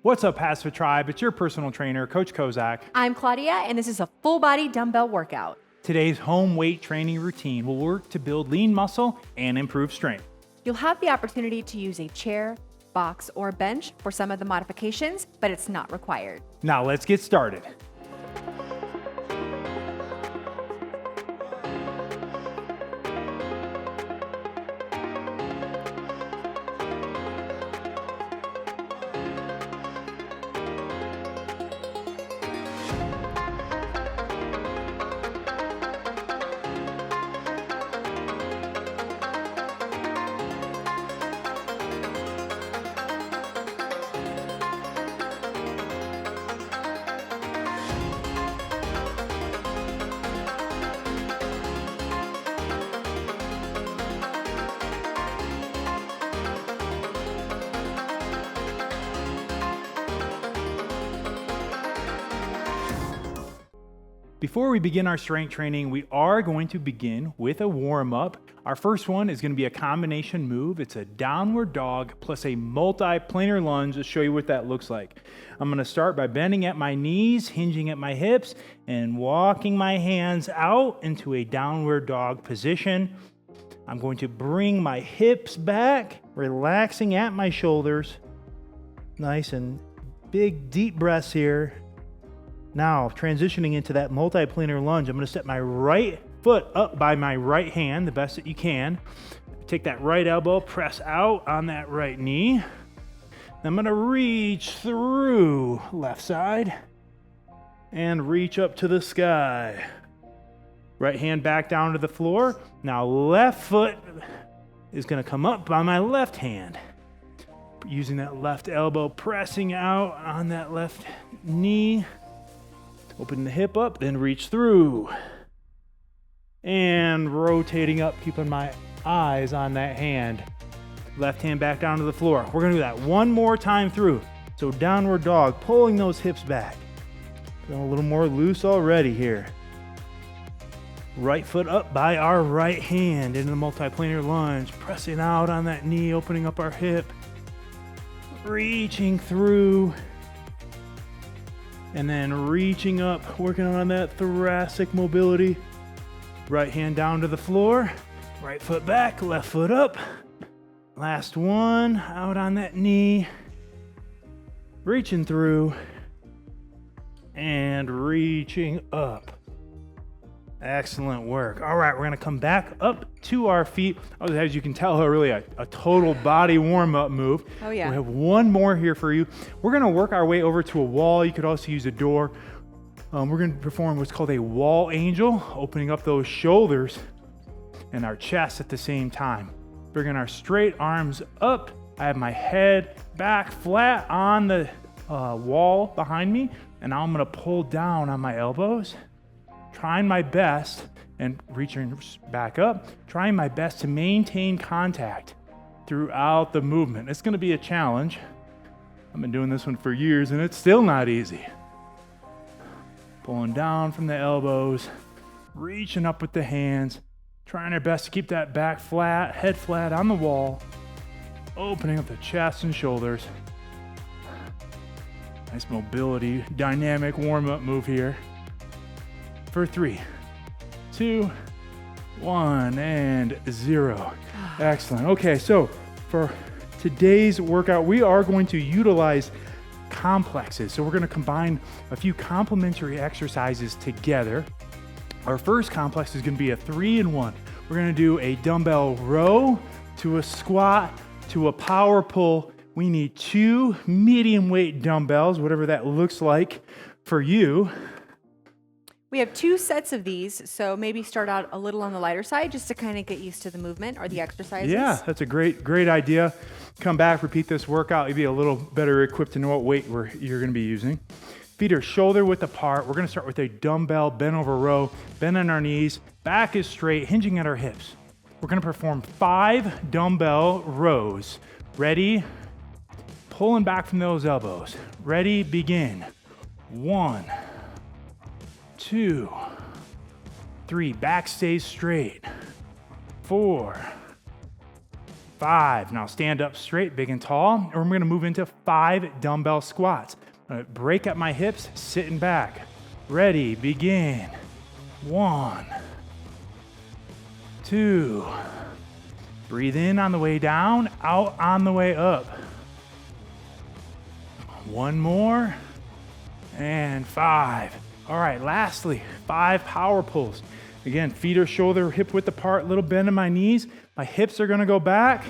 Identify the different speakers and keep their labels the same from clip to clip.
Speaker 1: What's up, HASfit Tribe? It's your personal trainer, Coach Kozak.
Speaker 2: I'm Claudia, and this is a full body dumbbell workout.
Speaker 1: Today's home weight training routine will work to build lean muscle and improve strength.
Speaker 2: You'll have the opportunity to use a chair, box, or bench for some of the modifications, but it's not required.
Speaker 1: Now let's get started. Before we begin our strength training, we are going to begin with a warm-up. Our first one is going to be a combination move. It's a downward dog plus a multi-planar lunge. I'll show you what that looks like. I'm going to start by bending at my knees, hinging at my hips, and walking my hands out into a downward dog position. I'm going to bring my hips back, relaxing at my shoulders. Nice and big, deep breaths here. Now, transitioning into that multi-planar lunge, I'm going to set my right foot up by my right hand, the best that you can. Take that right elbow, press out on that right knee. I'm going to reach through left side and reach up to the sky. Right hand back down to the floor. Now, left foot is going to come up by my left hand. Using that left elbow, pressing out on that left knee. Open the hip up, then reach through. And rotating up, keeping my eyes on that hand. Left hand back down to the floor. We're gonna do that one more time through. So downward dog, pulling those hips back. Feeling a little more loose already here. Right foot up by our right hand into the multi-planar lunge. Pressing out on that knee, opening up our hip. Reaching through. And then reaching up, working on that thoracic mobility. Right hand down to the floor, right foot back, left foot up. Last one, out on that knee. Reaching through and reaching up. Excellent work. All right, we're gonna come back up to our feet. As you can tell, really a total body warm-up move.
Speaker 2: Oh yeah.
Speaker 1: We have one more here for you. We're gonna work our way over to a wall. You could also use a door. We're gonna perform what's called a wall angel, opening up those shoulders and our chest at the same time. Bringing our straight arms up. I have my head back flat on the wall behind me, and now I'm gonna pull down on my elbows. Trying my best, and reaching back up, trying my best to maintain contact throughout the movement. It's going to be a challenge. I've been doing this one for years, and it's still not easy. Pulling down from the elbows, reaching up with the hands, trying our best to keep that back flat, head flat on the wall, opening up the chest and shoulders. Nice mobility, dynamic warm-up move here. For 3, 2, 1, and 0. Excellent. Okay, so for today's workout, we are going to utilize complexes. So we're going to combine a few complementary exercises together. Our first complex is going to be a 3-in-1. We're going to do a dumbbell row to a squat to a power pull. We need 2 medium weight dumbbells, whatever that looks like for you.
Speaker 2: We have 2 sets of these, so maybe start out a little on the lighter side just to kind of get used to the movement or the exercises.
Speaker 1: Yeah, that's a great idea. Come back, repeat this workout. You'll be a little better equipped to know what weight you're going to be using. Feet are shoulder width apart. We're going to start with a dumbbell bent over row, bend on our knees, back is straight, hinging at our hips. We're going to perform 5 dumbbell rows. Ready? Pulling back from those elbows. Ready? Begin. 1, 2, 3, back stays straight. 4, 5. Now stand up straight, big and tall, and we're gonna move into 5 dumbbell squats. Break up my hips, sitting back. Ready, begin. 1, 2. Breathe in on the way down, out on the way up. 1 more, and 5. All right, lastly, 5 power pulls. Again, feet are shoulder, hip width apart, little bend in my knees. My hips are gonna go back,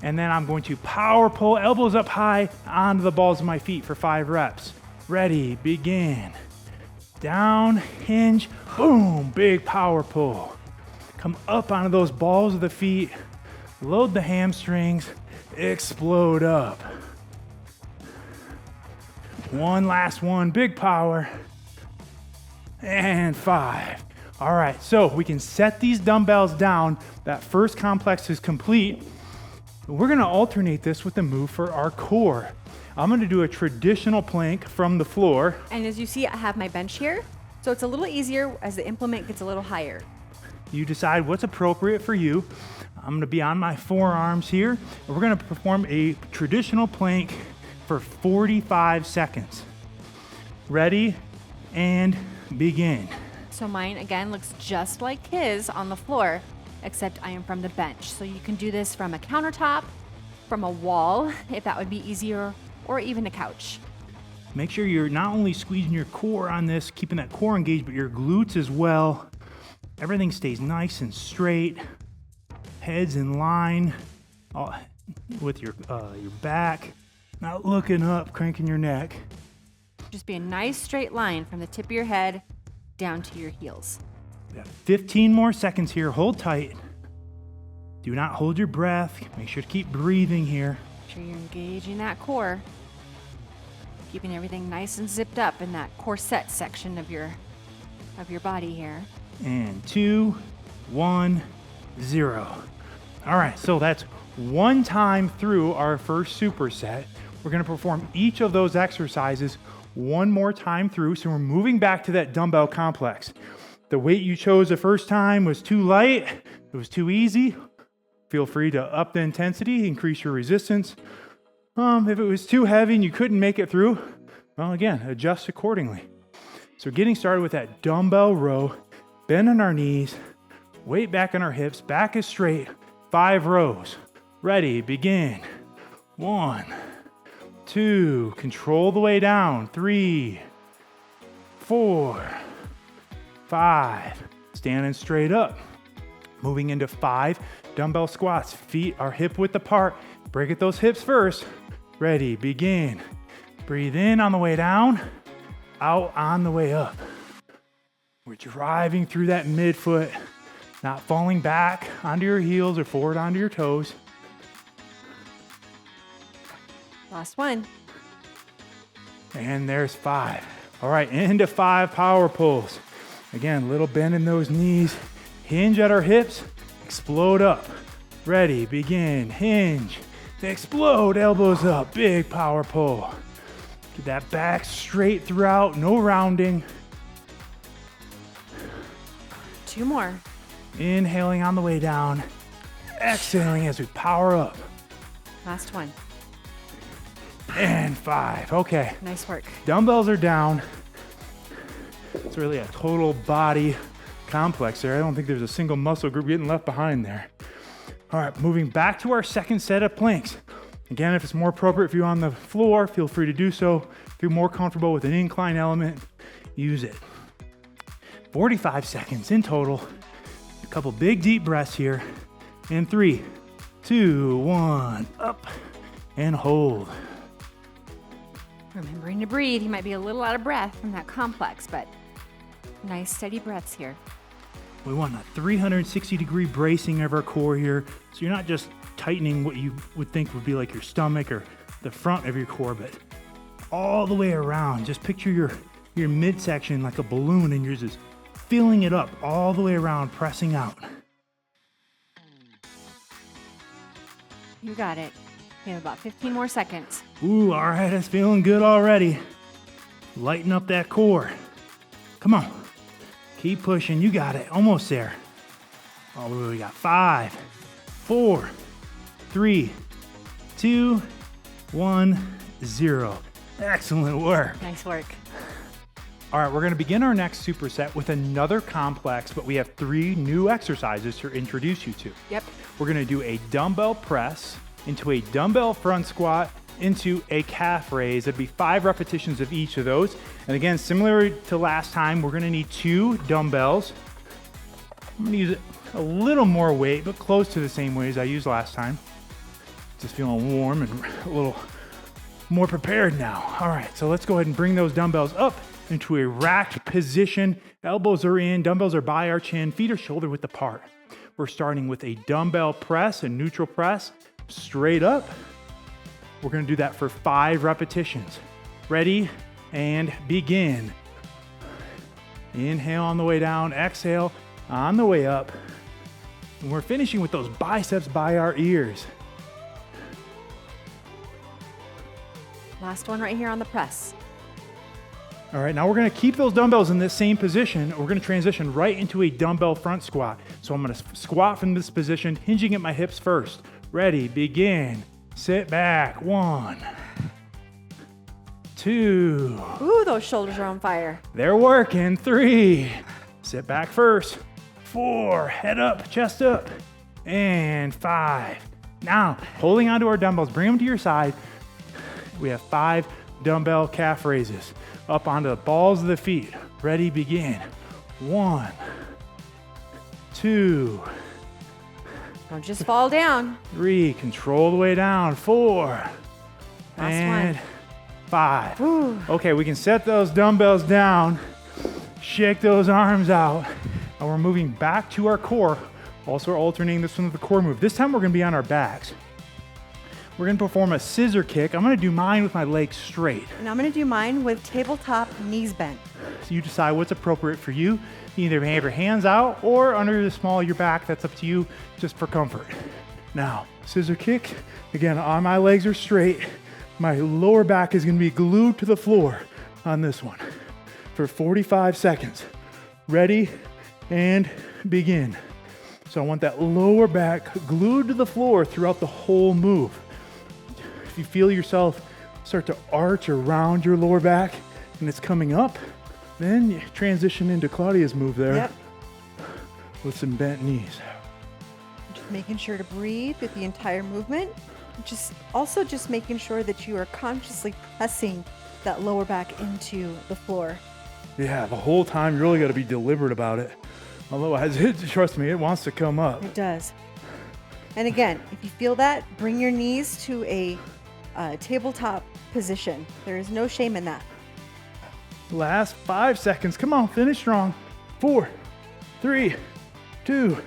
Speaker 1: and then I'm going to power pull, elbows up high, onto the balls of my feet for 5 reps. Ready, begin. Down, hinge, boom, big power pull. Come up onto those balls of the feet, load the hamstrings, explode up. One last one, big power, and 5. All right, so we can set these dumbbells down. That first complex is complete. We're gonna alternate this with a move for our core. I'm gonna do a traditional plank from the floor.
Speaker 2: And as you see, I have my bench here. So it's a little easier as the implement gets a little higher.
Speaker 1: You decide what's appropriate for you. I'm gonna be on my forearms here, and we're gonna perform a traditional plank for 45 seconds. Ready, and begin.
Speaker 2: So mine, again, looks just like his on the floor, except I am from the bench. So you can do this from a countertop, from a wall, if that would be easier, or even a couch.
Speaker 1: Make sure you're not only squeezing your core on this, keeping that core engaged, but your glutes as well. Everything stays nice and straight. Head's in line with your back. Not looking up, cranking your neck.
Speaker 2: Just be a nice straight line from the tip of your head down to your heels.
Speaker 1: We got 15 more seconds here. Hold tight. Do not hold your breath. Make sure to keep breathing here.
Speaker 2: Make sure you're engaging that core. Keeping everything nice and zipped up in that corset section of your body here.
Speaker 1: And 2, 1, 0. All right, so that's one time through our first superset. We're gonna perform each of those exercises one more time through. So we're moving back to that dumbbell complex. The weight you chose the first time was too light, it was too easy. Feel free to up the intensity, increase your resistance. If it was too heavy and you couldn't make it through, well, again, adjust accordingly. So getting started with that dumbbell row, bend on our knees, weight back on our hips, back is straight, 5 rows. Ready, begin. 1, 2, control the way down. 3, 4, 5, standing straight up. Moving into 5 dumbbell squats. Feet are hip width apart. Break at those hips first. Ready, begin. Breathe in on the way down, out on the way up. We're driving through that midfoot, not falling back onto your heels or forward onto your toes.
Speaker 2: Last one.
Speaker 1: And there's 5. All right, into 5 power pulls. Again, little bend in those knees. Hinge at our hips, explode up. Ready, begin, hinge, explode, elbows up, big power pull. Get that back straight throughout, no rounding.
Speaker 2: 2 more.
Speaker 1: Inhaling on the way down, exhaling as we power up.
Speaker 2: Last one.
Speaker 1: And 5, okay.
Speaker 2: Nice work.
Speaker 1: Dumbbells are down. It's really a total body complex there. I don't think there's a single muscle group getting left behind there. All right, moving back to our second set of planks. Again, if it's more appropriate for you on the floor, feel free to do so. If you're more comfortable with an incline element, use it. 45 seconds in total. A couple big deep breaths here. In 3, 2, 1, up and hold.
Speaker 2: Remembering to breathe. You might be a little out of breath from that complex, but nice steady breaths here.
Speaker 1: We want a 360-degree bracing of our core here. So you're not just tightening what you would think would be like your stomach or the front of your core, but all the way around. Just picture your midsection like a balloon and you're just filling it up all the way around, pressing out.
Speaker 2: You got it. We have about 15 more seconds.
Speaker 1: Ooh, all right, that's feeling good already. Lighten up that core. Come on. Keep pushing. You got it. Almost there. Oh, we got 5, 4, 3, 2, 1, 0. Excellent work.
Speaker 2: Nice work.
Speaker 1: All right, we're gonna begin our next superset with another complex, but we have 3 new exercises to introduce you to.
Speaker 2: Yep.
Speaker 1: We're gonna do a dumbbell press into a dumbbell front squat into a calf raise. It'd be 5 repetitions of each of those. And again, similar to last time, we're gonna need 2 dumbbells. I'm gonna use a little more weight, but close to the same weight as I used last time. Just feeling warm and a little more prepared now. All right, so let's go ahead and bring those dumbbells up into a racked position. Elbows are in, dumbbells are by our chin, feet are shoulder width apart. We're starting with a dumbbell press, a neutral press, straight up. We're gonna do that for 5 repetitions. Ready and begin. Inhale on the way down, exhale on the way up. And we're finishing with those biceps by our ears.
Speaker 2: Last one right here on the press.
Speaker 1: All right, now we're gonna keep those dumbbells in this same position. We're gonna transition right into a dumbbell front squat. So I'm gonna squat from this position, hinging at my hips first. Ready, begin. Sit back, 1, 2.
Speaker 2: Ooh, those shoulders are on fire.
Speaker 1: They're working, 3. Sit back first, 4. Head up, chest up, and 5. Now, holding onto our dumbbells, bring them to your side. We have 5 dumbbell calf raises. Up onto the balls of the feet. Ready, begin. 1, 2.
Speaker 2: Don't just fall down.
Speaker 1: 3, control the way down. 4, and
Speaker 2: one.
Speaker 1: 5.
Speaker 2: Ooh.
Speaker 1: Okay, we can set those dumbbells down, shake those arms out, and we're moving back to our core. Also alternating this one with the core move. This time we're gonna be on our backs. We're gonna perform a scissor kick. I'm gonna do mine with my legs straight.
Speaker 3: And I'm gonna do mine with tabletop knees bent.
Speaker 1: So you decide what's appropriate for you. You either have your hands out or under the small of your back. That's up to you, just for comfort. Now, scissor kick. Again, my legs are straight. My lower back is gonna be glued to the floor on this one for 45 seconds. Ready and begin. So I want that lower back glued to the floor throughout the whole move. If you feel yourself start to arch around your lower back and it's coming up, then you transition into Claudia's move there.
Speaker 3: Yep.
Speaker 1: With some bent knees.
Speaker 3: Just making sure to breathe with the entire movement. Just making sure that you are consciously pressing that lower back into the floor.
Speaker 1: Yeah, the whole time you really got to be deliberate about it. Otherwise, trust me, it wants to come up.
Speaker 3: It does. And again, if you feel that, bring your knees to a tabletop position. There is no shame in that.
Speaker 1: Last 5 seconds. Come on, finish strong. 4, 3, 2,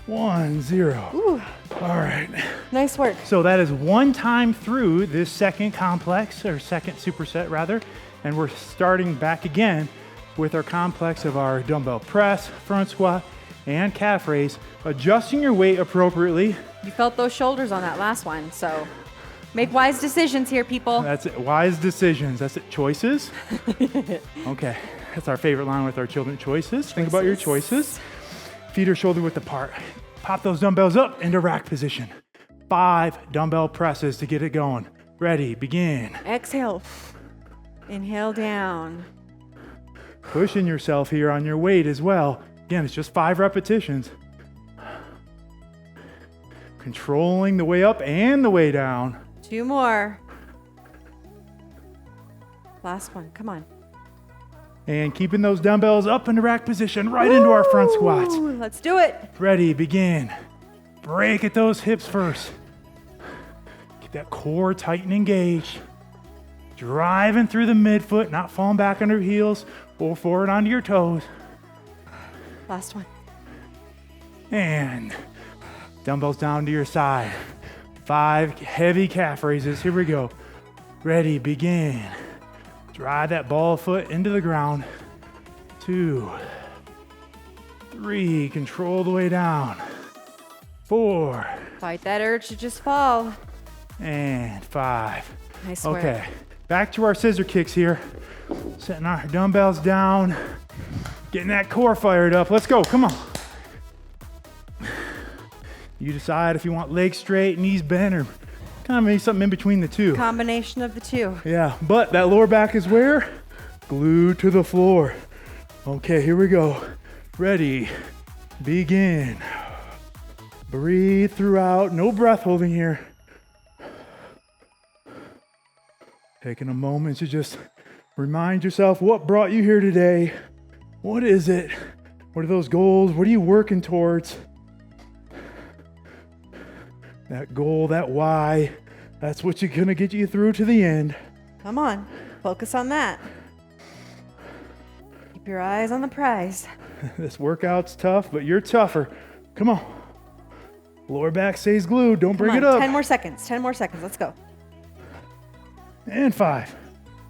Speaker 1: 1, 0.
Speaker 3: Ooh,
Speaker 1: All right.
Speaker 3: nice work.
Speaker 1: So that is one time through this second complex, or second superset rather, and we're starting back again with our complex of our dumbbell press, front squat, and calf raise, adjusting your weight appropriately.
Speaker 2: You felt those shoulders on that last one, so make wise decisions here, people.
Speaker 1: That's it. Wise decisions. That's it. Choices. Okay. That's our favorite line with our children. Choices. Think about your choices. Feet are shoulder width apart. Pop those dumbbells up into rack position. 5 dumbbell presses to get it going. Ready, begin.
Speaker 3: Exhale. Inhale down.
Speaker 1: Pushing yourself here on your weight as well. Again, it's just 5 repetitions. Controlling the way up and the way down.
Speaker 3: 2 more. Last one. Come on.
Speaker 1: And keeping those dumbbells up in the rack position right into our front squats.
Speaker 3: Ooh, let's do it.
Speaker 1: Ready, begin. Break at those hips first. Keep that core tight and engaged. Driving through the midfoot, not falling back under heels or forward onto your toes.
Speaker 3: Last one.
Speaker 1: And dumbbells down to your side. 5 heavy calf raises. Here we go. Ready, begin. Drive that ball foot into the ground. 2, 3, control the way down. 4,
Speaker 3: Fight that urge to just fall.
Speaker 1: and 5.
Speaker 2: Nice work.
Speaker 1: Okay, back to our scissor kicks here. Setting our dumbbells down. Getting that core fired up. Let's go, come on. You decide if you want legs straight, knees bent, or kind of maybe something in between the two.
Speaker 3: Combination of the two.
Speaker 1: Yeah, but that lower back is where? Glued to the floor. Okay, here we go. Ready, begin. Breathe throughout, no breath holding here. Taking a moment to just remind yourself what brought you here today. What is it? What are those goals? What are you working towards? That goal, that why, that's what's gonna get you through to the end.
Speaker 3: Come on, focus on that. Keep your eyes on the prize.
Speaker 1: This workout's tough, but you're tougher. Come on. Lower back stays glued. Don't bring it up.
Speaker 3: 10 more seconds. 10 more seconds. Let's go.
Speaker 1: And 5,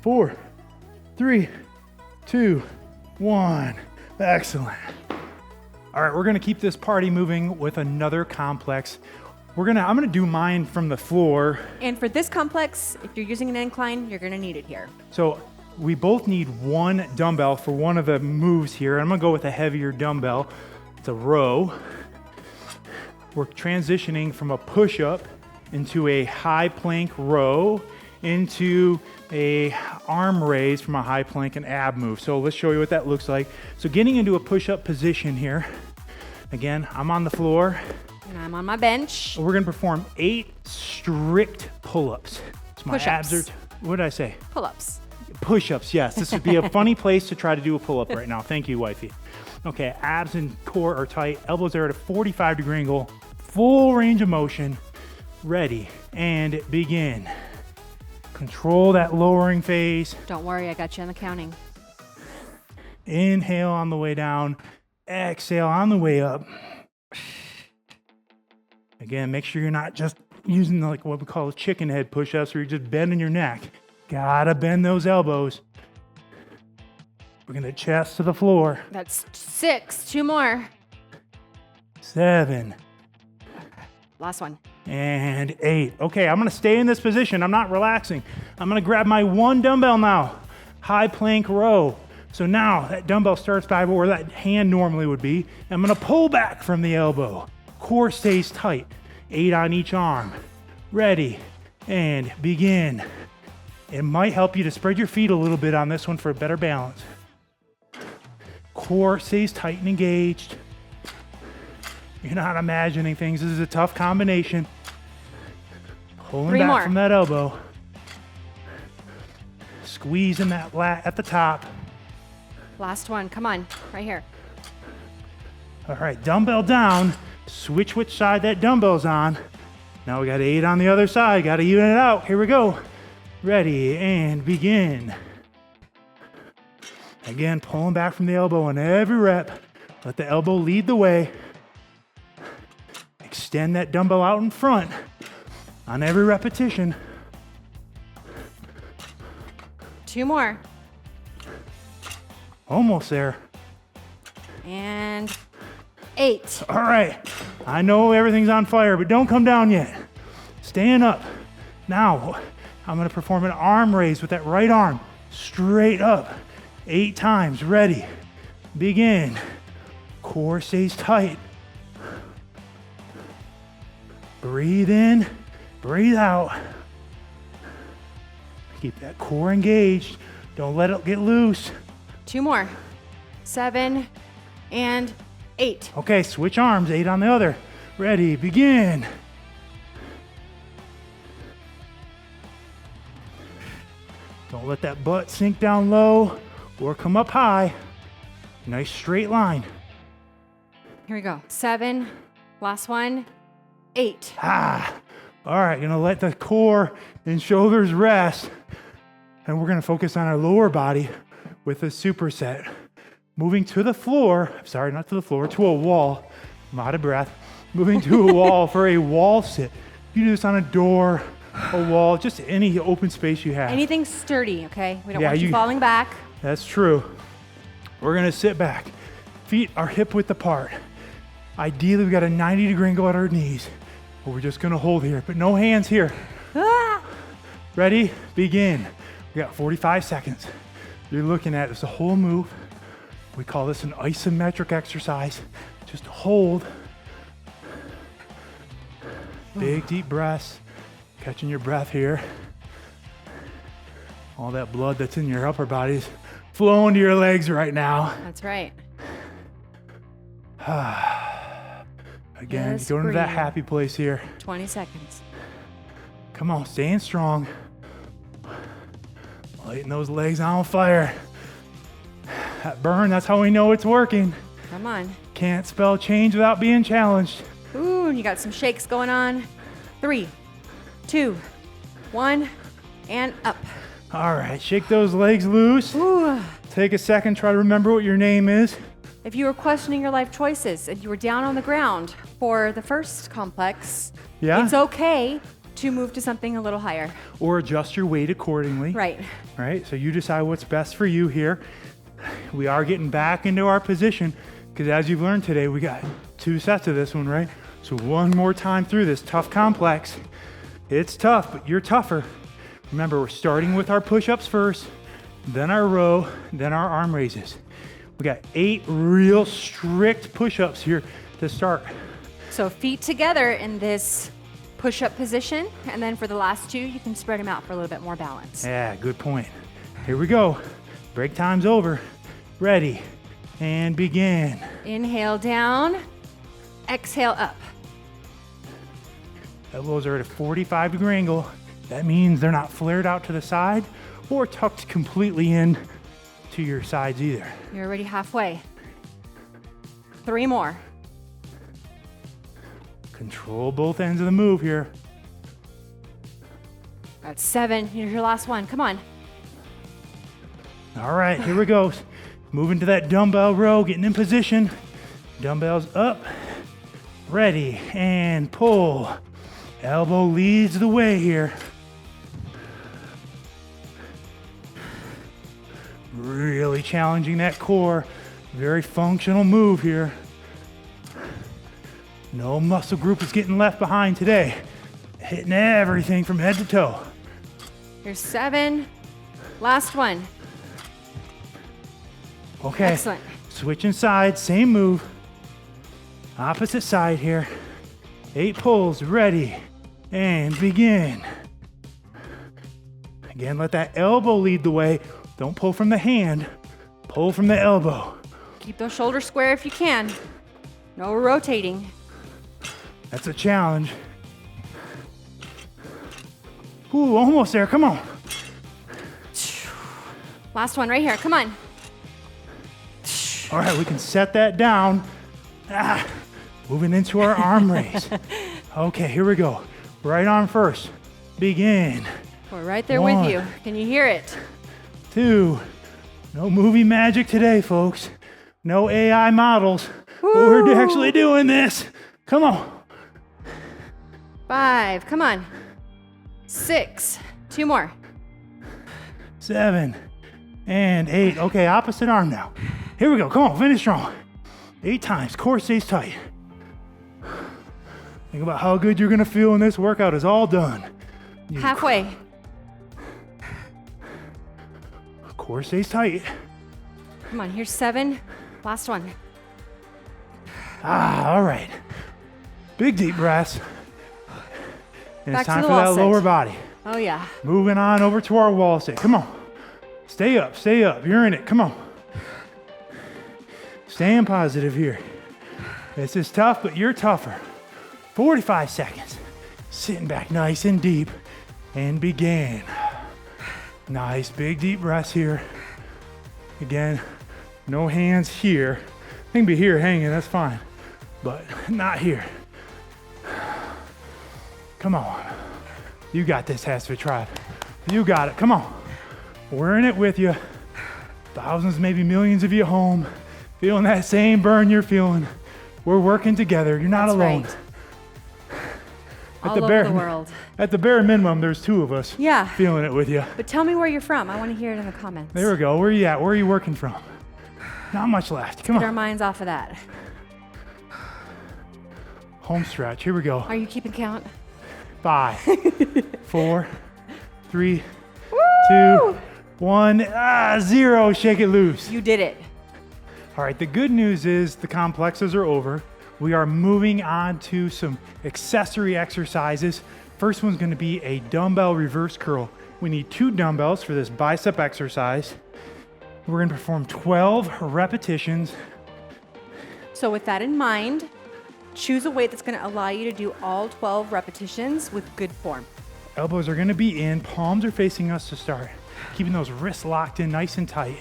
Speaker 1: 4, 3, 2, 1. Excellent. All right, we're gonna keep this party moving with another complex. I'm gonna do mine from the floor.
Speaker 2: And for this complex, if you're using an incline, you're gonna need it here.
Speaker 1: So we both need one dumbbell for one of the moves here. I'm gonna go with a heavier dumbbell. It's a row. We're transitioning from a push-up into a high plank row into a arm raise from a high plank and ab move. So let's show you what that looks like. So getting into a push-up position here. Again, I'm on the floor.
Speaker 2: And I'm on my bench.
Speaker 1: We're gonna perform 8 strict pull-ups. So my
Speaker 2: Push-ups.
Speaker 1: abs are, what did I say?
Speaker 2: Pull-ups.
Speaker 1: Push-ups, yes. This would be a funny place to try to do a pull-up right now. Thank you, wifey. Okay, abs and core are tight. Elbows are at a 45-degree angle. Full range of motion. Ready, and begin. Control that lowering phase.
Speaker 2: Don't worry, I got you on the counting.
Speaker 1: Inhale on the way down. Exhale on the way up. Again, make sure you're not just using like what we call a chicken head push-ups where you're just bending your neck. Gotta bend those elbows. We're gonna chest to the floor.
Speaker 2: That's 6. 2 more.
Speaker 1: 7.
Speaker 2: Last one.
Speaker 1: And 8. Okay, I'm gonna stay in this position. I'm not relaxing. I'm gonna grab my one dumbbell now. High plank row. So now that dumbbell starts by where that hand normally would be. I'm gonna pull back from the elbow. Core stays tight. 8 on each arm. Ready, and begin. It might help you to spread your feet a little bit on this one for a better balance. Core stays tight and engaged. You're not imagining things. This is a tough combination. Pulling
Speaker 2: 3
Speaker 1: back
Speaker 2: more.
Speaker 1: from that elbow. Squeezing that lat at the top.
Speaker 2: Last one. Come on. Right here.
Speaker 1: All right, dumbbell down. Switch which side that dumbbell's on. Now we got 8 on the other side. Got to even it out. Here we go. Ready, and begin. Again, pulling back from the elbow on every rep. Let the elbow lead the way. Extend that dumbbell out in front on every repetition.
Speaker 2: 2 more.
Speaker 1: Almost there.
Speaker 2: And 8.
Speaker 1: All right, I know everything's on fire, but don't come down yet. Stand up. Now, I'm gonna perform an arm raise with that right arm, straight up, 8 times. Ready, begin. Core stays tight. Breathe in, breathe out. Keep that core engaged. Don't let it get loose.
Speaker 2: 2 more. 7 and 8.
Speaker 1: Okay, switch arms, 8 on the other. Ready, begin. Don't let that butt sink down low or come up high. Nice straight line.
Speaker 2: Here we go. 7. Last one. 8.
Speaker 1: All right, gonna let the core and shoulders rest. And we're gonna focus on our lower body with a superset. Moving to the floor, sorry, not to the floor, to a wall. I'm out of breath. Moving to a wall for a wall sit. You do this on a door, a wall, just any open space you have.
Speaker 2: Anything sturdy, okay? We don't
Speaker 1: Yeah,
Speaker 2: want you falling back.
Speaker 1: That's true. We're gonna sit back. Feet are hip width apart. Ideally, we got a 90-degree angle at our knees. But we're just gonna hold here, but no hands here.
Speaker 2: Ah!
Speaker 1: Ready? Begin. We got 45 seconds. You're looking at this whole move. We call this an isometric exercise. Just hold. Big deep breaths. Catching your breath here. All that blood that's in your upper body's flowing to your legs right now.
Speaker 2: That's right.
Speaker 1: Again,
Speaker 2: Just
Speaker 1: go into that
Speaker 2: breathe.
Speaker 1: happy place here.
Speaker 2: 20 seconds.
Speaker 1: Come on, staying strong. Lighting those legs on fire. That burn, that's how we know it's working.
Speaker 2: Come on.
Speaker 1: Can't spell change without being challenged.
Speaker 2: Ooh, and you got some shakes going on. 3, 2, 1, and up.
Speaker 1: All right, shake those legs loose.
Speaker 2: Ooh.
Speaker 1: Take a second, try to remember what your name is.
Speaker 2: If you were questioning your life choices and you were down on the ground for the first complex,
Speaker 1: Yeah?
Speaker 2: it's okay to move to something a little higher.
Speaker 1: Or adjust your weight accordingly.
Speaker 2: Right.
Speaker 1: Right, so you decide what's best for you here. We are getting back into our position because as you've learned today, we got 2 sets of this one, right? So one more time through this tough complex. It's tough, but you're tougher. Remember, we're starting with our push-ups first, then our row, then our arm raises. We got 8 real strict push-ups here to start.
Speaker 2: So feet together in this push-up position, and then for the last 2, you can spread them out for a little bit more balance.
Speaker 1: Yeah, good point. Here we go. Break time's over. Ready, and begin.
Speaker 2: Inhale down, exhale up.
Speaker 1: Elbows are at a 45-degree angle. That means they're not flared out to the side or tucked completely in to your sides either.
Speaker 2: You're already halfway. 3 more.
Speaker 1: Control both ends of the move here.
Speaker 2: That's 7. Here's your last one. Come on.
Speaker 1: All right, here we go. Moving to that dumbbell row, getting in position. Dumbbells up, ready, and pull. Elbow leads the way here. Really challenging that core. Very functional move here. No muscle group is getting left behind today. Hitting everything from head to toe.
Speaker 2: Here's 7. Last one.
Speaker 1: Okay.
Speaker 2: Excellent.
Speaker 1: Switching sides, same move. Opposite side here. 8 pulls, ready, and begin. Again, let that elbow lead the way. Don't pull from the hand, pull from the elbow.
Speaker 2: Keep those shoulders square if you can. No rotating.
Speaker 1: That's a challenge. Ooh, almost there, come on.
Speaker 2: Last one right here. Come on.
Speaker 1: All right, we can set that down. Moving into our arm raise. Okay, here we go. Right arm first. Begin.
Speaker 2: We're right there
Speaker 1: 1,
Speaker 2: with you. Can you hear it?
Speaker 1: 2. No movie magic today, folks. No AI models. But we're actually doing this. Come on.
Speaker 2: 5. Come on. 6. 2 more.
Speaker 1: 7 and 8. Okay, opposite arm now. Here we go. Come on, finish strong. 8 times. Core stays tight. Think about how good you're going to feel when this workout is all done.
Speaker 2: Halfway.
Speaker 1: Core stays tight.
Speaker 2: Come on. Here's 7. Last one.
Speaker 1: All right. Big deep breaths. And
Speaker 2: Back
Speaker 1: it's
Speaker 2: to
Speaker 1: time
Speaker 2: the
Speaker 1: for
Speaker 2: wall
Speaker 1: that
Speaker 2: sit.
Speaker 1: lower body.
Speaker 2: Oh, yeah.
Speaker 1: Moving on over to our wall sit. Come on. Stay up, stay up. You're in it. Come on. Staying positive here. This is tough, but you're tougher. 45 seconds. Sitting back nice and deep and begin. Nice big deep breaths here. Again, no hands here. They can be here hanging, that's fine. But not here. Come on. You got this, HASfit tribe. You got it. Come on. We're in it with you. Thousands, maybe millions of you home, feeling that same burn you're feeling. We're working together. You're not
Speaker 2: That's
Speaker 1: alone.
Speaker 2: right. All over the world.
Speaker 1: At the bare minimum, there's 2 of us
Speaker 2: Yeah.
Speaker 1: feeling it with you.
Speaker 2: But tell me where you're from. I want to hear it in the comments.
Speaker 1: There we go. Where are you at? Where are you working from? Not much left. Come
Speaker 2: Get our
Speaker 1: on.
Speaker 2: minds off of that.
Speaker 1: Home stretch. Here we go.
Speaker 2: Are you keeping count?
Speaker 1: 5, 4, 3,
Speaker 2: Woo!
Speaker 1: 2, 1, 0. Shake it loose.
Speaker 2: You did it.
Speaker 1: All right, the good news is the complexes are over. we are moving on to some accessory exercises. First one's gonna be a dumbbell reverse curl. We need 2 dumbbells for this bicep exercise. We're gonna perform 12 repetitions.
Speaker 2: So with that in mind, choose a weight that's gonna allow you to do all 12 repetitions with good form.
Speaker 1: Elbows are gonna be in, palms are facing us to start. Keeping those wrists locked in nice and tight.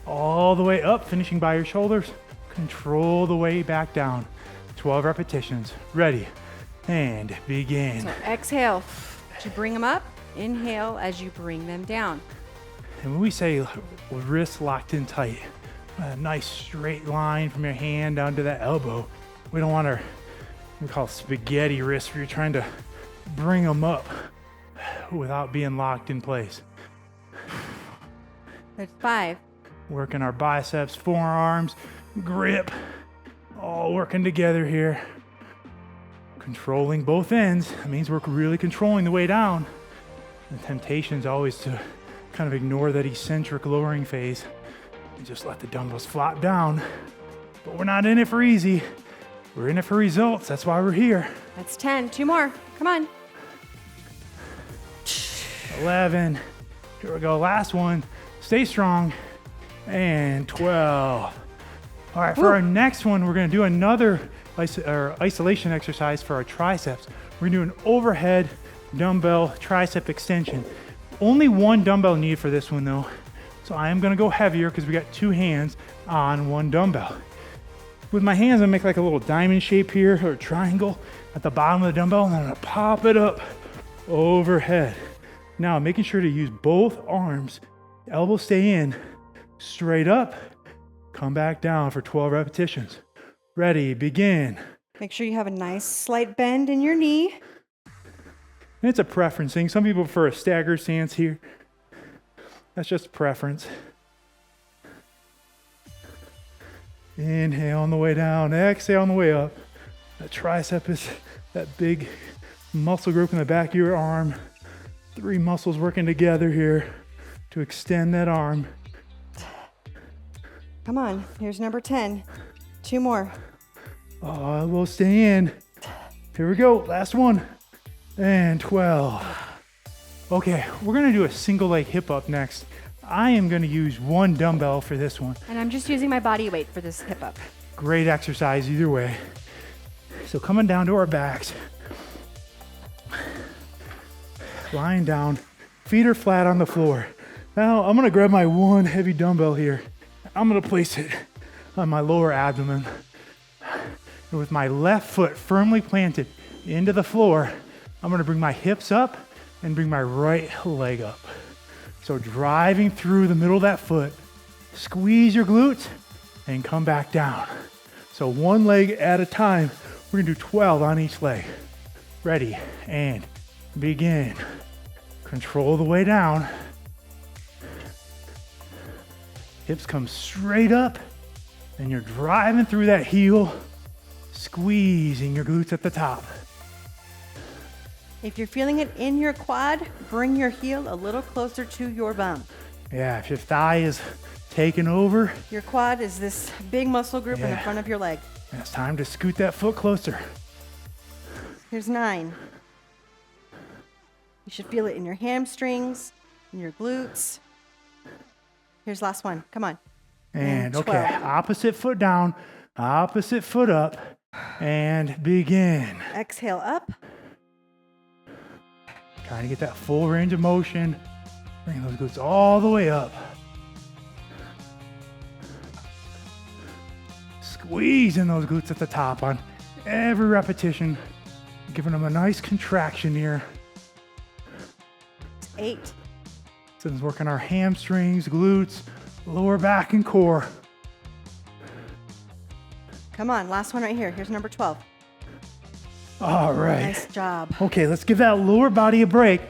Speaker 1: All the way up, finishing by your shoulders. Control the way back down. 12 repetitions. Ready, and begin.
Speaker 2: So exhale as you bring them up. Inhale as you bring them down.
Speaker 1: And when we say wrists locked in tight, a nice straight line from your hand down to that elbow. We don't want our, we call it spaghetti wrists, where you're trying to bring them up without being locked in place.
Speaker 2: There's 5.
Speaker 1: Working our biceps, forearms, grip, all working together here. Controlling both ends. That means we're really controlling the way down. The temptation is always to kind of ignore that eccentric lowering phase and just let the dumbbells flop down. But we're not in it for easy. We're in it for results. That's why we're here.
Speaker 2: That's 10. 2 more. Come on.
Speaker 1: 11. Here we go. Last one. Stay strong. And 12. All right, for our next one, we're gonna do another isolation exercise for our triceps. We're gonna do an overhead dumbbell tricep extension. Only 1 dumbbell needed for this one though. So I am gonna go heavier because we got 2 hands on 1 dumbbell. With my hands, I make like a little diamond shape here, or a triangle at the bottom of the dumbbell, and then I'm gonna pop it up overhead. Now, making sure to use both arms, elbows stay in, straight up, come back down for 12 repetitions. Ready, begin.
Speaker 3: Make sure you have a nice slight bend in your knee.
Speaker 1: And it's a preference thing. Some people prefer a stagger stance here. That's just a preference. Inhale on the way down, exhale on the way up. That tricep is that big muscle group in the back of your arm. 3 muscles working together here to extend that arm.
Speaker 3: Come on, here's number 10. 2 more.
Speaker 1: Oh, we'll stay in. Here we go, last one. And 12. Okay, we're gonna do a single leg hip up next. I am gonna use 1 dumbbell for this one.
Speaker 2: And I'm just using my body weight for this hip up.
Speaker 1: Great exercise either way. So coming down to our backs. Lying down, feet are flat on the floor. Now I'm gonna grab my 1 heavy dumbbell here. I'm gonna place it on my lower abdomen. And with my left foot firmly planted into the floor, I'm gonna bring my hips up and bring my right leg up. So driving through the middle of that foot, squeeze your glutes and come back down. So 1 leg at a time. We're gonna do 12 on each leg. Ready, and begin. Control the way down. Hips come straight up, and you're driving through that heel, squeezing your glutes at the top.
Speaker 3: If you're feeling it in your quad, bring your heel a little closer to your bum.
Speaker 1: Yeah, if your thigh is taking over,
Speaker 3: Your quad is this big muscle group in the
Speaker 1: Yeah.
Speaker 3: front of your leg.
Speaker 1: it's time to scoot that foot closer.
Speaker 3: Here's 9. You should feel it in your hamstrings, in your glutes. Here's last one. Come on.
Speaker 1: And okay,
Speaker 3: 12.
Speaker 1: opposite foot down, opposite foot up, and begin.
Speaker 3: Exhale up.
Speaker 1: Trying to get that full range of motion. Bring those glutes all the way up. Squeezing those glutes at the top on every repetition, giving them a nice contraction here.
Speaker 3: 8.
Speaker 1: So it's working our hamstrings, glutes, lower back, and core.
Speaker 3: Come on. Last one right here. Here's number 12.
Speaker 1: All right.
Speaker 3: Nice job.
Speaker 1: Okay, let's give that lower body a break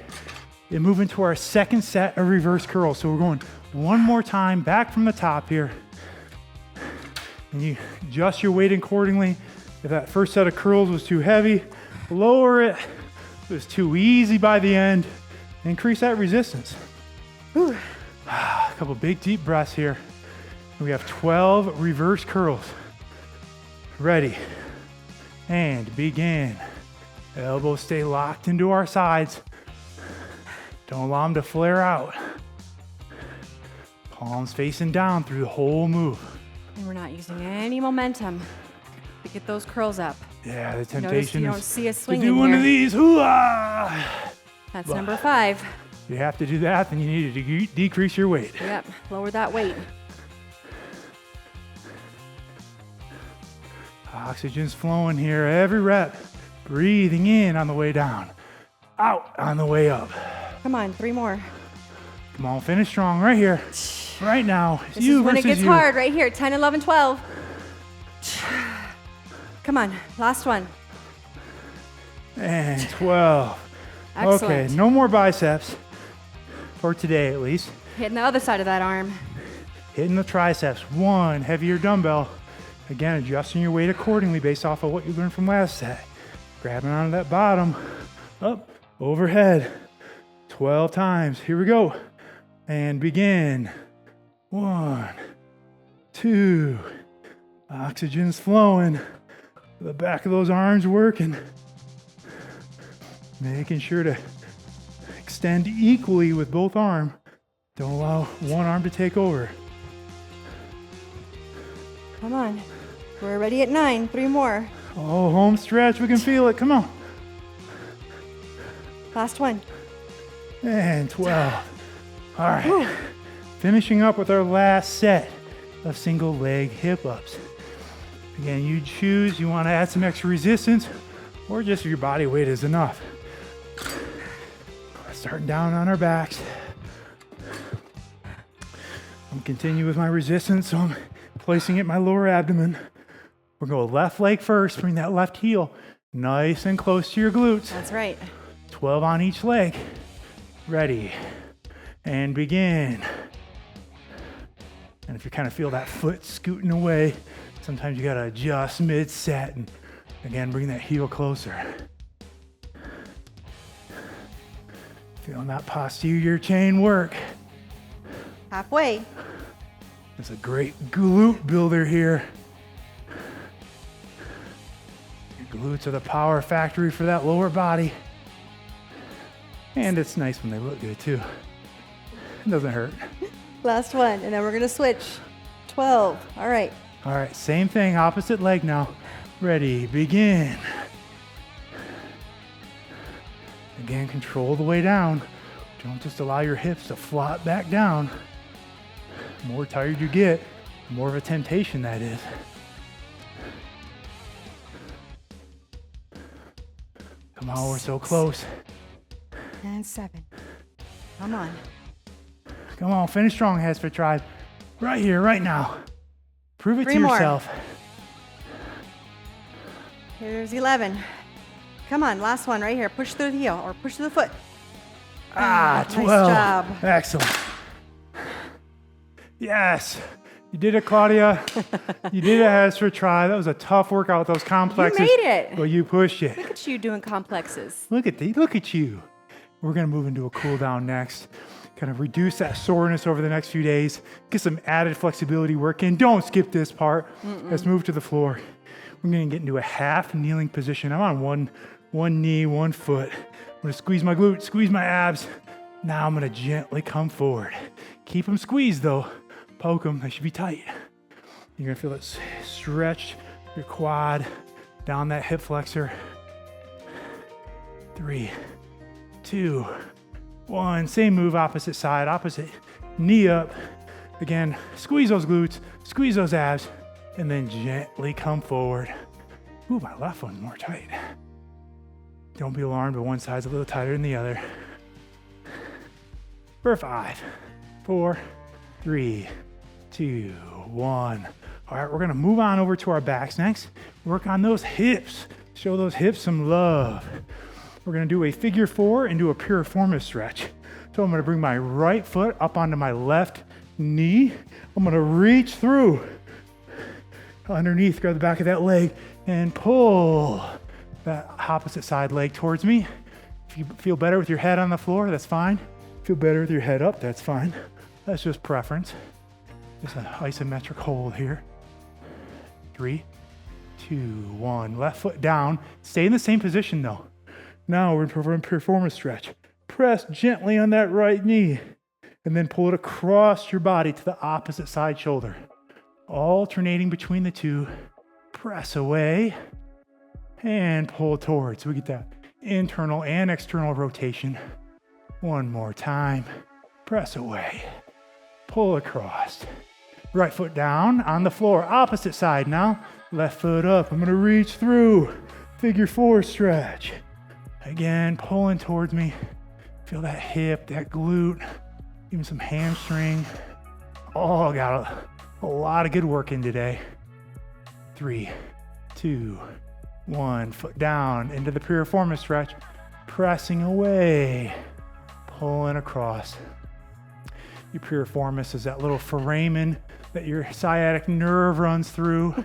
Speaker 1: and move into our second set of reverse curls. So we're going 1 more time back from the top here. And you adjust your weight accordingly. If that first set of curls was too heavy, lower it. If it was too easy by the end, increase that resistance.
Speaker 3: Whew.
Speaker 1: A couple big deep breaths here. We have 12 reverse curls. Ready, And begin. Elbows stay locked into our sides. Don't allow them to flare out. Palms facing down through the whole move.
Speaker 2: And we're not using any momentum to get those curls up.
Speaker 1: Yeah, the
Speaker 2: Notice
Speaker 1: temptation
Speaker 2: you
Speaker 1: is
Speaker 2: don't see us
Speaker 1: to
Speaker 2: swinging
Speaker 1: do one
Speaker 2: here.
Speaker 1: of these. Hoo-ah!
Speaker 2: That's number 5.
Speaker 1: If you have to do that, then you need to decrease your weight.
Speaker 2: Yep, lower that weight.
Speaker 1: Oxygen's flowing here every rep. Breathing in on the way down. Out on the way up.
Speaker 3: Come on, 3 more.
Speaker 1: Come on, finish strong right here. Right now.
Speaker 2: This
Speaker 1: you
Speaker 2: is when it
Speaker 1: versus
Speaker 2: gets
Speaker 1: you.
Speaker 2: hard right here. 10, 11, 12. Come on, last one.
Speaker 1: And 12.
Speaker 2: Excellent.
Speaker 1: Okay, no more biceps. For today at least.
Speaker 2: Hitting the other side of that arm.
Speaker 1: Hitting the triceps. 1 heavier dumbbell. Again, adjusting your weight accordingly based off of what you learned from last set. Grabbing onto that bottom. Up, overhead. 12 times. Here we go. And begin. 1, 2. Oxygen's flowing. The back of those arms working. Making sure to extend equally with both arms. Don't allow one arm to take over.
Speaker 3: Come on. We're ready at 9. 3 more.
Speaker 1: Oh, home stretch. We can feel it. Come on.
Speaker 3: Last one.
Speaker 1: And 12. All right. Finishing up with our last set of single leg hip ups. Again, you choose. You want to add some extra resistance or just your body weight is enough. Starting down on our backs. I'm continuing with my resistance, so I'm placing it in my lower abdomen. We're going to go left leg first. Bring that left heel nice and close to your glutes.
Speaker 2: That's right.
Speaker 1: 12 on each leg. Ready. And begin. And if you kind of feel that foot scooting away, sometimes you got to adjust mid-set. And again, bring that heel closer. Feeling that posterior chain work.
Speaker 3: Halfway.
Speaker 1: It's a great glute builder here. Your glutes are the power factory for that lower body. And it's nice when they look good too. It doesn't hurt.
Speaker 3: Last one. And then we're going to switch. 12. All right.
Speaker 1: All right, same thing, opposite leg now. Ready, begin. Again, control the way down. Don't just allow your hips to flop back down. The more tired you get, the more of a temptation that is. Come on, we're so close.
Speaker 3: And 7. Come on.
Speaker 1: Come on, finish strong, HASfit tribe. Right here, right now. Prove it
Speaker 3: 3
Speaker 1: to
Speaker 3: more.
Speaker 1: yourself.
Speaker 3: Here's 11. Come on, last one right here. Push through the heel or push through the foot.
Speaker 1: Ah,
Speaker 3: Nice
Speaker 1: 12.
Speaker 3: job.
Speaker 1: Excellent. Yes. You did it, Claudia. You did it, HASfit try. That was a tough workout with those complexes.
Speaker 2: You made it.
Speaker 1: But you pushed it.
Speaker 2: Look at you doing complexes.
Speaker 1: Look at you. We're going to move into a cool down next. Kind of reduce that soreness over the next few days. Get some added flexibility work in. Don't skip this part. Let's move to the floor. We're going to get into a half kneeling position. I'm on one knee, one foot. I'm going to squeeze my glutes, squeeze my abs. Now I'm going to gently come forward. Keep them squeezed though. Poke them. They should be tight. You're going to feel it stretch your quad down that hip flexor. 3, 2, 1. Same move, opposite side, opposite knee up. Again, squeeze those glutes, squeeze those abs, and then gently come forward. Ooh, my left one's more tight. Don't be alarmed, but one side's a little tighter than the other. For 5, 4, 3, 2, 1. All right, we're gonna move on over to our backs next. Work on those hips. Show those hips some love. We're gonna do a figure 4 and do a piriformis stretch. So I'm gonna bring my right foot up onto my left knee. I'm gonna reach through underneath, grab the back of that leg and pull that opposite side leg towards me. If you feel better with your head on the floor, that's fine. Feel better with your head up, that's fine. That's just preference. Just an isometric hold here. 3, 2, 1. Left foot down. Stay in the same position though. Now we're going to perform a stretch. Press gently on that right knee and then pull it across your body to the opposite side shoulder. Alternating between the two. Press away and pull towards. So we get that internal and external rotation. One more time. Press away. Pull across. Right foot down on the floor. Opposite side now. Left foot up. I'm going to reach through. Figure 4 stretch. Again, pulling towards me. Feel that hip, that glute, even some hamstring. Oh, got a lot of good work in today. 3, 2, 1. Foot down into the piriformis stretch. Pressing away. Pulling across. Your piriformis is that little foramen that your sciatic nerve runs through.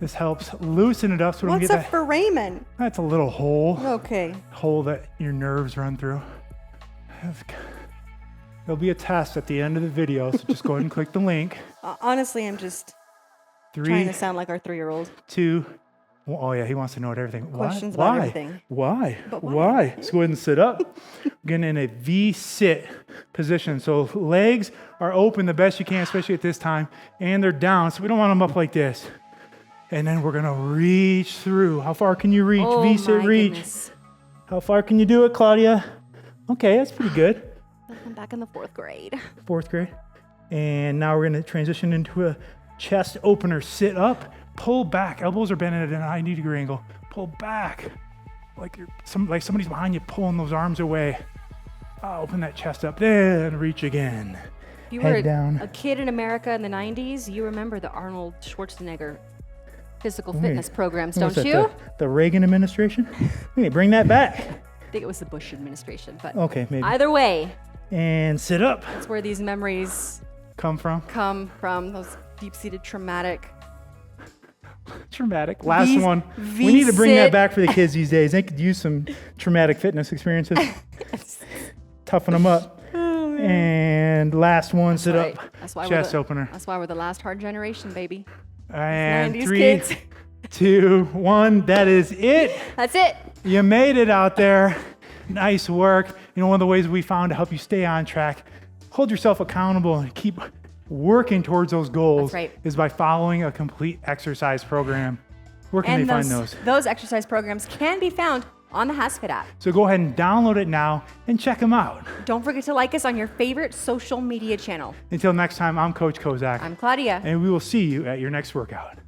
Speaker 1: This helps loosen it up so we don't
Speaker 3: What's
Speaker 1: get
Speaker 3: a
Speaker 1: that.
Speaker 3: foramen?
Speaker 1: That's a little hole.
Speaker 3: Okay.
Speaker 1: Hole that your nerves run through. There'll be a test at the end of the video, so just go ahead and click the link.
Speaker 3: Honestly, I'm just
Speaker 1: 3,
Speaker 3: trying to sound like our 3-year-old.
Speaker 1: 2. Oh yeah, he wants to know everything.
Speaker 3: Questions
Speaker 1: Why?
Speaker 3: about everything.
Speaker 1: Why?
Speaker 3: But
Speaker 1: Why? Let's go ahead and sit up. Getting in a V-sit position. So legs are open the best you can, especially at this time, and they're down, so we don't want them up like this. And then we're gonna reach through. How far can you reach?
Speaker 2: Oh,
Speaker 1: V-sit
Speaker 2: my
Speaker 1: reach.
Speaker 2: goodness.
Speaker 1: How far can you do it, Claudia? Okay, that's pretty good.
Speaker 2: I'm back in the 4th grade.
Speaker 1: 4th grade. And now we're gonna transition into a chest opener. Sit up, pull back. Elbows are bent at a 90-degree angle. Pull back. Like somebody's behind you pulling those arms away. Open that chest up, then reach again.
Speaker 2: If you
Speaker 1: Head
Speaker 2: were
Speaker 1: down.
Speaker 2: a kid in America in the 90s, you remember the Arnold Schwarzenegger physical fitness programs,
Speaker 1: What was
Speaker 2: don't
Speaker 1: that,
Speaker 2: you?
Speaker 1: The Reagan administration? We need to bring that back.
Speaker 2: I think it was the Bush administration, but
Speaker 1: Okay, maybe.
Speaker 2: either way,
Speaker 1: And sit up.
Speaker 2: that's where these memories
Speaker 1: Come from.
Speaker 2: come from, those deep-seated traumatic.
Speaker 1: Traumatic. Last
Speaker 2: V-
Speaker 1: one. We need to bring that
Speaker 2: V-sit.
Speaker 1: back for the kids these days. They could use some traumatic fitness experiences. Toughen them up. And last one, sit
Speaker 2: right.
Speaker 1: up.
Speaker 2: That's why
Speaker 1: Chest opener.
Speaker 2: That's why we're the last hard generation, baby.
Speaker 1: And
Speaker 2: 90s
Speaker 1: 3,
Speaker 2: kids.
Speaker 1: 2, 1. That is it.
Speaker 2: That's it.
Speaker 1: You made it out there. Nice work. You know, one of the ways we found to help you stay on track, hold yourself accountable and keep working towards those goals
Speaker 2: That's right.
Speaker 1: is by following a complete exercise program. Where can
Speaker 2: And
Speaker 1: they find those?
Speaker 2: those exercise programs can be found on the HASfit app.
Speaker 1: So go ahead and download it now and check them out.
Speaker 2: Don't forget to like us on your favorite social media channel.
Speaker 1: Until next time, I'm Coach Kozak,
Speaker 2: I'm Claudia.
Speaker 1: and we will see you at your next workout.